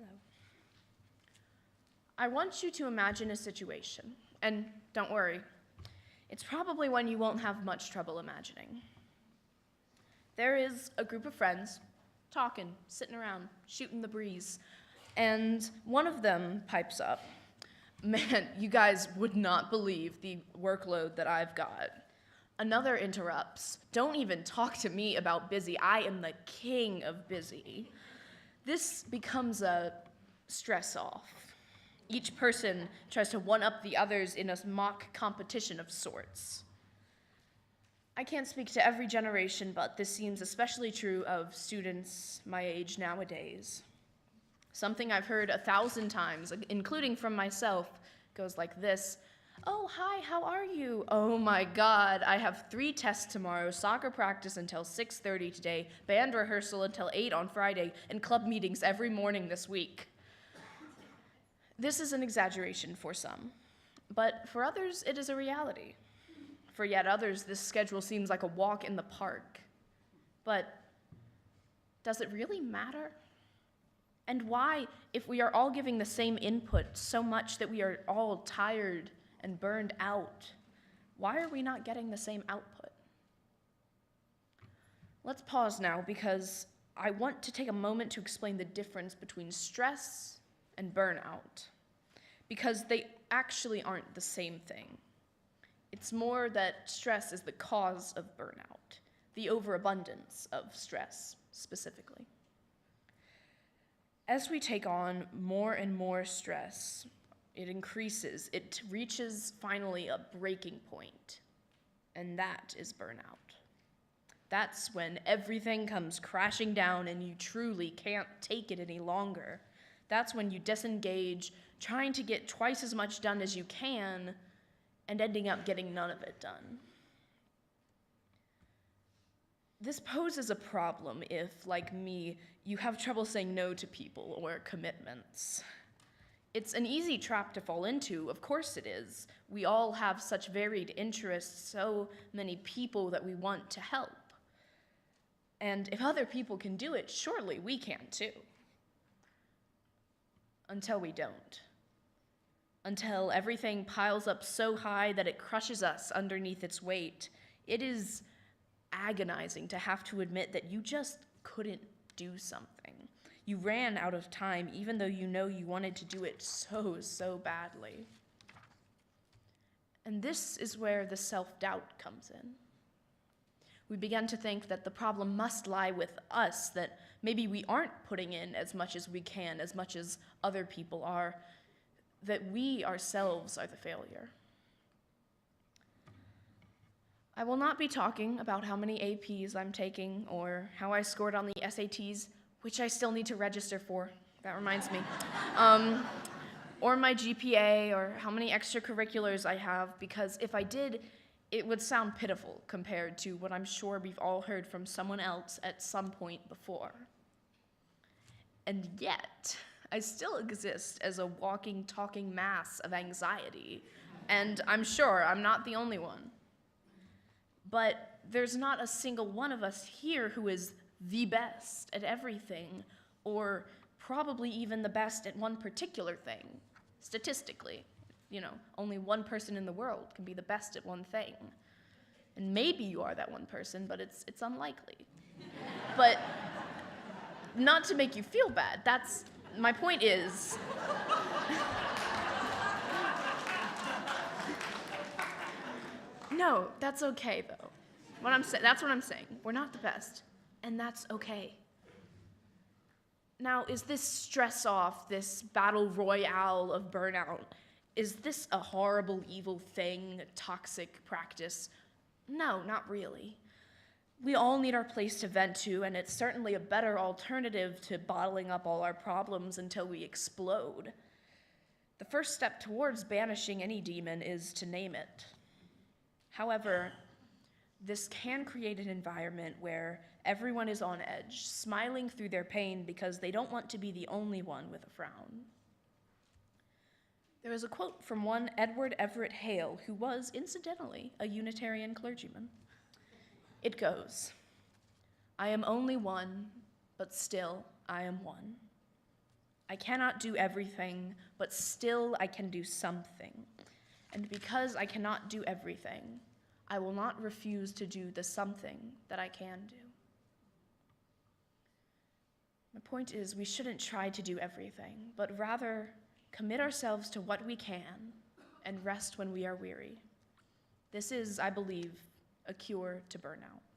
Hello. I want you to imagine a situation, and don't worry, it's probably one you won't have much trouble imagining. There is a group of friends, talking, sitting around, shooting the breeze, and one of them pipes up. Man, you guys would not believe the workload that I've got. Another interrupts. Don't even talk to me about busy. I am the king of busy. This becomes a stress off. Each person tries to one-up the others in a mock competition of sorts. I can't speak to every generation, but this seems especially true of students my age nowadays. Something I've heard 1,000 times, including from myself, goes like this. Oh, hi, how are you? Oh my God, I have 3 tests tomorrow, soccer practice until 6:30 today, band rehearsal until 8 on Friday, and club meetings every morning this week. This is an exaggeration for some, but for others, it is a reality. For yet others, this schedule seems like a walk in the park. But does it really matter? And why, if we are all giving the same input so much that we are all tired and burned out, why are we not getting the same output? Let's pause now because I want to take a moment to explain the difference between stress and burnout, because they actually aren't the same thing. It's more that stress is the cause of burnout, the overabundance of stress specifically. As we take on more and more stress, it increases, it reaches finally a breaking point, and that is burnout. That's when everything comes crashing down and you truly can't take it any longer. That's when you disengage, trying to get twice as much done as you can, and ending up getting none of it done. This poses a problem if, like me, you have trouble saying no to people or commitments. It's an easy trap to fall into, of course it is. We all have such varied interests, so many people that we want to help. And if other people can do it, surely we can too. Until we don't. Until everything piles up so high that it crushes us underneath its weight. It is agonizing to have to admit that you just couldn't do something. You ran out of time even though you know you wanted to do it so badly. And this is where the self-doubt comes in. We begin to think that the problem must lie with us, that maybe we aren't putting in as much as we can, as much as other people are, that we ourselves are the failure. I will not be talking about how many APs I'm taking or how I scored on the SATs, which I still need to register for. That reminds me. Or my GPA or how many extracurriculars I have, because if I did, it would sound pitiful compared to what I'm sure we've all heard from someone else at some point before. And yet, I still exist as a walking, talking mass of anxiety, and I'm sure I'm not the only one. But there's not a single one of us here who is the best at everything, or probably even the best at one particular thing, statistically. Only one person in the world can be the best at one thing. And maybe you are that one person, but it's unlikely. But not to make you feel bad, my point is, no, that's okay though. That's what I'm saying. We're not the best, and that's okay. Now, is this stress off, this battle royale of burnout, is this a horrible, evil thing, a toxic practice? No, not really. We all need our place to vent to, and it's certainly a better alternative to bottling up all our problems until we explode. The first step towards banishing any demon is to name it. However, this can create an environment where everyone is on edge, smiling through their pain because they don't want to be the only one with a frown. There is a quote from one Edward Everett Hale, who was, incidentally, a Unitarian clergyman. It goes, "I am only one, but still I am one. I cannot do everything, but still I can do something. And because I cannot do everything, I will not refuse to do the something that I can do. My point is, we shouldn't try to do everything, but rather commit ourselves to what we can and rest when we are weary. This is, I believe, a cure to burnout.